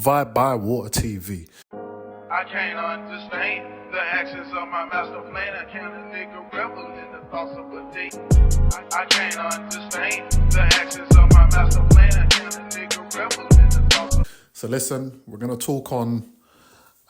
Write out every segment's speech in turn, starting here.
Vibe by Water TV. I can't understand the actions of my master plan. I can't a nigga revel in the thoughts of a day. I can't understand the actions of my master plan. I can't a nigga revel in the thoughts of. So listen, we're going to talk on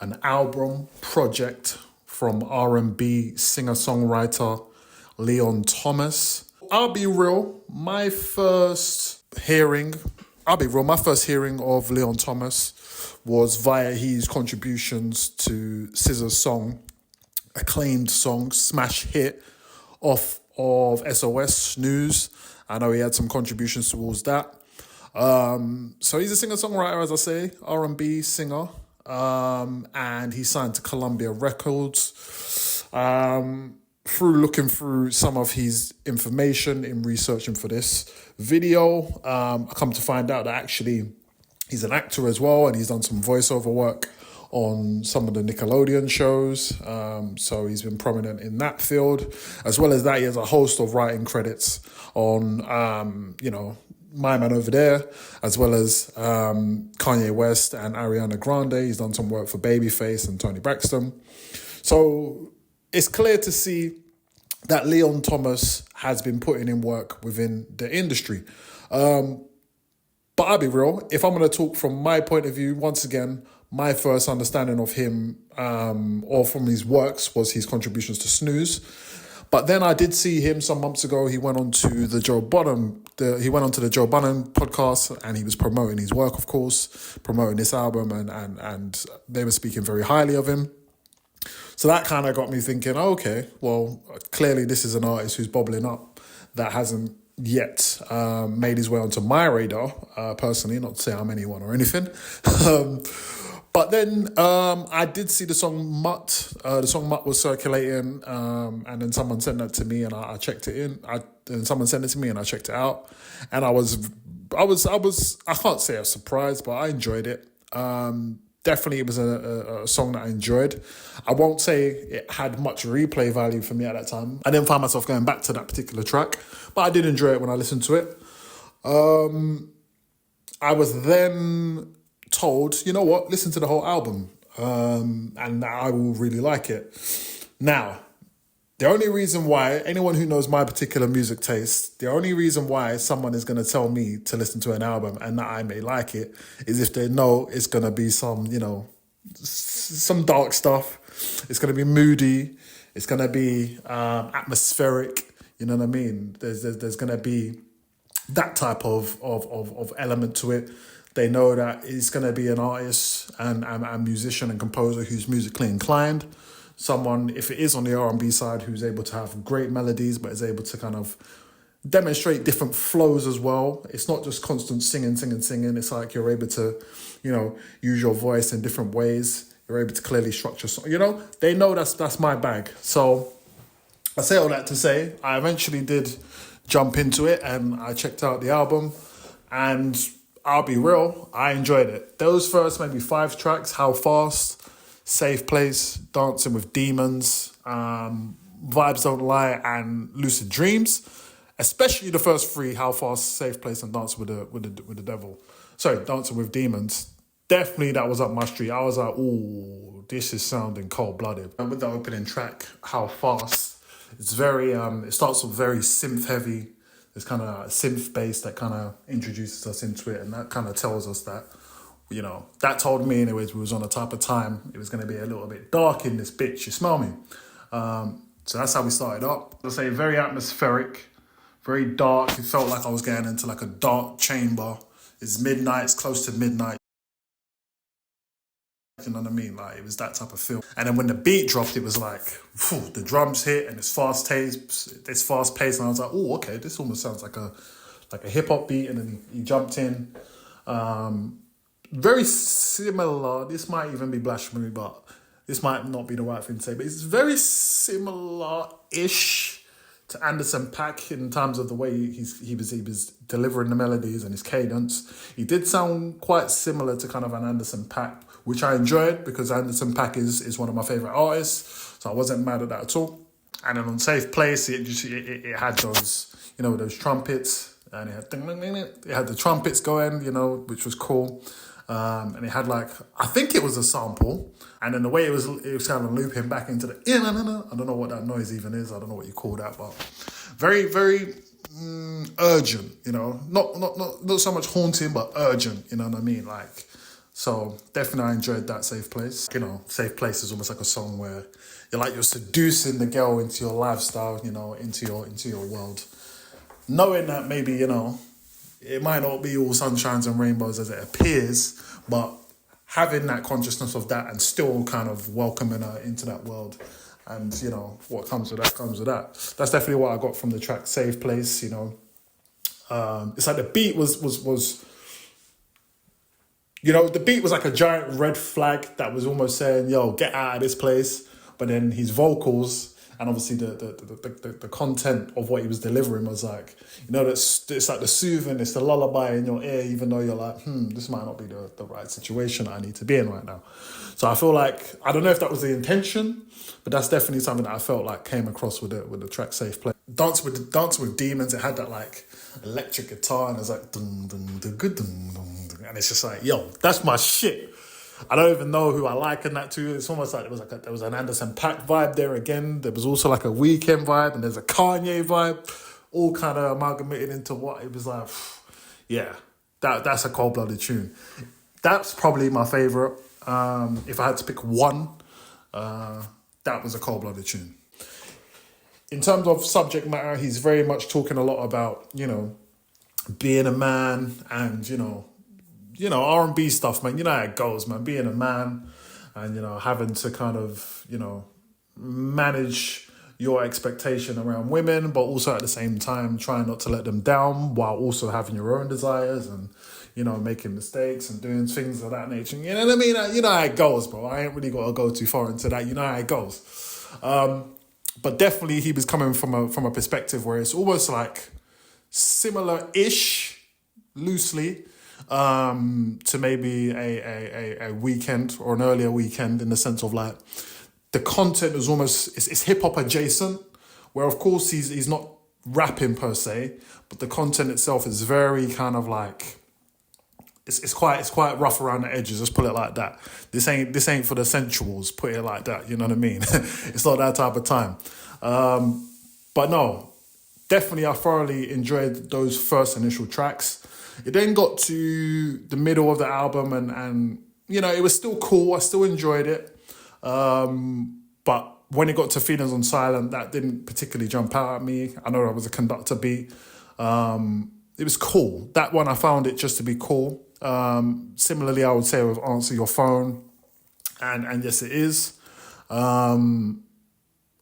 an album project from R&B singer-songwriter Leon Thomas. I'll be real, my first hearing of Leon Thomas was via his contributions to SZA's song, acclaimed song, smash hit off of SOS, Snooze. I know he had some contributions towards that. So he's a singer-songwriter, as I say, R&B singer, and he signed to Columbia Records. Through looking through some of his information in researching for this video, I come to find out that actually he's an actor as well, and he's done some voiceover work on some of the Nickelodeon shows. So he's been prominent in that field. As well as that, he has a host of writing credits on, My Man Over There, as well as Kanye West and Ariana Grande. He's done some work for Babyface and Toni Braxton. So it's clear to see that Leon Thomas has been putting in work within the industry. But I'll be real, if I'm going to talk from my point of view, once again, my first understanding of him or from his works was his contributions to Snooze. But then I did see him some months ago. He went on to the Joe Budden podcast, and he was promoting his work, of course, promoting this album, and they were speaking very highly of him. So that kind of got me thinking, okay, well, clearly this is an artist who's bobbling up that hasn't yet made his way onto my radar, personally, not to say I'm anyone or anything. But then I did see the song Mutt. The song Mutt was circulating, and then someone sent that to me, and I checked it in. And someone sent it to me, and I checked it out, and I can't say I was surprised, but I enjoyed it. Definitely, it was a song that I enjoyed. I won't say it had much replay value for me at that time. I didn't find myself going back to that particular track, but I did enjoy it when I listened to it. I was then told, you know what, listen to the whole album, and I will really like it. Now, the only reason why, anyone who knows my particular music taste, the only reason why someone is going to tell me to listen to an album and that I may like it is if they know it's going to be some dark stuff. It's going to be moody. It's going to be atmospheric. You know what I mean? There's going to be that type of element to it. They know that it's going to be an artist and musician and composer who's musically inclined. Someone, if it is on the R&B side, who's able to have great melodies, but is able to kind of demonstrate different flows as well. It's not just constant singing. It's like you're able to, use your voice in different ways. You're able to clearly structure. They know that's my bag. So I say all that to say, I eventually did jump into it and I checked out the album, and I'll be real, I enjoyed it. Those first maybe 5 tracks, How Fast, Safe Place, Dancing with Demons, Vibes Don't Lie, and Lucid Dreams. Especially the first 3, How Fast, Safe Place, and Dancing with the Devil. Sorry, Dancing with Demons. Definitely that was up my street. I was like, ooh, this is sounding cold-blooded. And with the opening track, How Fast, it's very, it starts off very synth heavy. There's kind of synth bass that kind of introduces us into it, and that kind of tells us that, that told me anyways we was on a type of time. It was going to be a little bit dark in this bitch, you smell me? So that's how we started up. I'll say very atmospheric, very dark. It felt like I was getting into like a dark chamber. It's midnight, it's close to midnight. You know what I mean? Like, it was that type of feel. And then when the beat dropped, it was like, the drums hit and it's fast paced, and I was like, oh, okay, this almost sounds like a hip hop beat. And then he jumped in. Very similar. This might even be blasphemy, but this might not be the right thing to say. But it's very similar-ish to Anderson .Paak in terms of the way he was delivering the melodies and his cadence. He did sound quite similar to kind of an Anderson .Paak, which I enjoyed because Anderson .Paak is one of my favourite artists, so I wasn't mad at that at all. And then on Safe Place, it had those, those trumpets, and it had the trumpets going, which was cool. And it had like, I think it was a sample, and then the way it was kind of looping back into the, I don't know what that noise even is. I don't know what you call that, but very, very urgent, you know, not so much haunting, but urgent, you know what I mean? Like, so definitely I enjoyed that Safe Place. You know, Safe Place is almost like a song where you're seducing the girl into your lifestyle, you know, into your world. Knowing that maybe, you know, it might not be all sunshines and rainbows as it appears, but having that consciousness of that and still kind of welcoming her into that world. And, you know, what comes with that comes with that. That's definitely what I got from the track Safe Place, you know. It's like the beat was you know, the beat was like a giant red flag that was almost saying, yo, get out of this place. But then his vocals and obviously the content of what he was delivering was like, you know, it's like the soothing, it's the lullaby in your ear, even though you're like, this might not be the right situation I need to be in right now. So I feel like, I don't know if that was the intention, but that's definitely something that I felt like came across with the track Safe Place. Dance with Demons, it had that like electric guitar and it's like dun dun dun dun dun dun, and it's just like, yo, that's my shit. I don't even know who I liken that to. It's almost like there was an Anderson .Paak vibe there again. There was also like a Weeknd vibe, and there's a Kanye vibe, all kind of amalgamated into what it was like. Yeah, that's a cold-blooded tune. That's probably my favorite. If I had to pick one, that was a cold-blooded tune. In terms of subject matter, he's very much talking a lot about, you know, being a man and, you know, R&B stuff, man. You know how it goes, man. Being a man and, you know, having to kind of, you know, manage your expectation around women, but also at the same time trying not to let them down while also having your own desires and, you know, making mistakes and doing things of that nature. You know what I mean? You know how it goes, bro. I ain't really got to go too far into that. You know how it goes. But definitely he was coming from a perspective where it's almost like similar-ish, loosely, to maybe a weekend or an earlier weekend, in the sense of like the content is almost it's hip hop adjacent, where of course he's not rapping per se, but the content itself is very kind of like it's quite rough around the edges. Let's put it like that. This ain't for the sensuals. Put it like that. You know what I mean? It's not that type of time. But no, definitely I thoroughly enjoyed those first initial tracks. It then got to the middle of the album and you know, it was still cool. I still enjoyed it. But when it got to Feelings on Silent, that didn't particularly jump out at me. I know that was a conductor beat. It was cool. That one, I found it just to be cool. Similarly, I would say with Answer Your Phone. And yes, it is.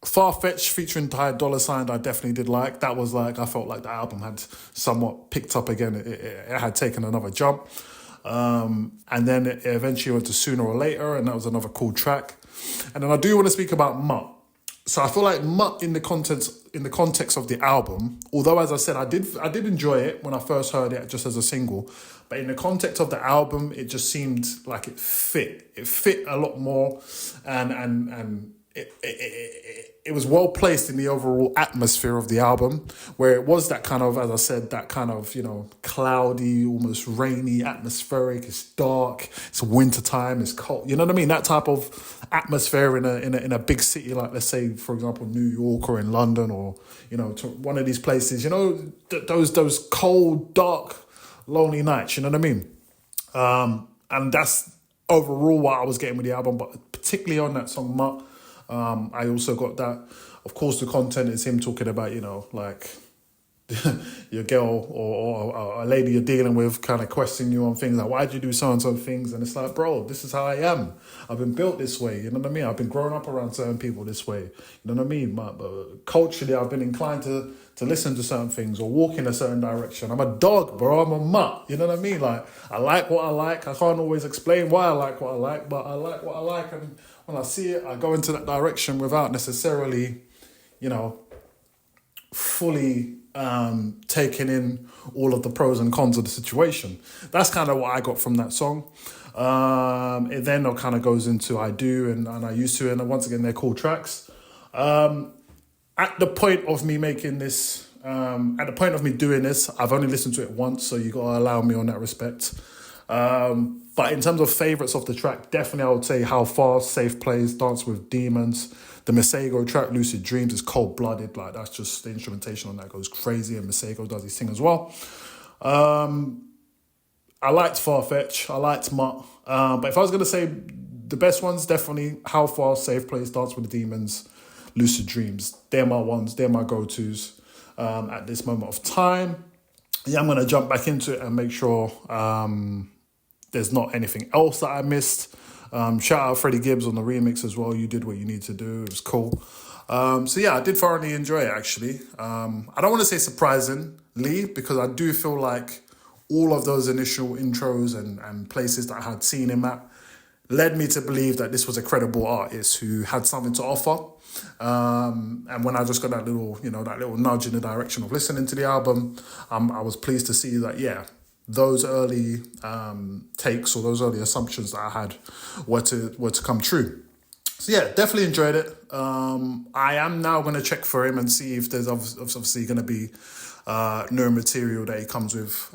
Far-Fetched featuring Ty Dolla $ign, I definitely did like. That was like, I felt like the album had somewhat picked up again. It had taken another jump. And then it eventually went to Sooner or Later, and that was another cool track. And then I do want to speak about Mutt. So I feel like Mutt in the context of the album, although as I said, I did enjoy it when I first heard it just as a single, but in the context of the album, it just seemed like it fit. It fit a lot more, and it was well placed in the overall atmosphere of the album, where it was that kind of, as I said, that kind of, you know, cloudy, almost rainy, atmospheric. It's dark. It's wintertime. It's cold. You know what I mean? That type of atmosphere in a big city, like let's say, for example, New York or in London, or you know, to one of these places. You know, those cold, dark, lonely nights. You know what I mean? And that's overall what I was getting with the album, but particularly on that song Mutt. I also got that. Of course, the content is him talking about, you know, like your girl or a lady you're dealing with kind of questioning you on things like, why'd you do so and so things? And it's like, bro, this is how I am. I've been built this way. You know what I mean? I've been growing up around certain people this way. You know what I mean? But culturally, I've been inclined to listen to certain things or walk in a certain direction. I'm a dog, bro. I'm a mutt. You know what I mean? Like, I like what I like. I can't always explain why I like what I like, but I like what I like. And when I see it, I go into that direction without necessarily, you know, fully taking in all of the pros and cons of the situation. That's kind of what I got from that song. It then kind of goes into I Do and I Used to, and once again, they're cool tracks. At the point of me making this, at the point of me doing this, I've only listened to it once, so you got to allow me on that respect. But in terms of favourites of the track, definitely I would say How Far, Safe Plays, Dance with Demons. The Masego track, Lucid Dreams, is cold-blooded. Like, that's just, the instrumentation on that goes crazy, and Masego does his thing as well. I liked Farfetch, I liked Mutt. But if I was going to say the best ones, definitely How Far, Safe Place, Dance with the Demons, Lucid Dreams. They're my ones, they're my go-tos at this moment of time. Yeah, I'm going to jump back into it and make sure there's not anything else that I missed. Shout out Freddie Gibbs on the remix as well. You did what you need to do. It was cool. So yeah, I did thoroughly enjoy it, actually. I don't want to say surprisingly, because I do feel like all of those initial intros and places that I had seen him at led me to believe that this was a credible artist who had something to offer. And when I just got that little nudge in the direction of listening to the album, I was pleased to see that, yeah, those early takes or those early assumptions that I had were to come true. So yeah, definitely enjoyed it. I am now going to check for him and see if there's obviously going to be new material that he comes with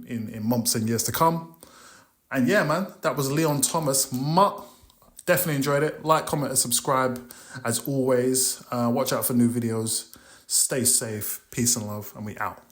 in months and years to come. And yeah, man, that was Leon Thomas, Mutt. Definitely enjoyed it. Like, comment, and subscribe as always. Watch out for new videos. Stay safe. Peace and love, and we out.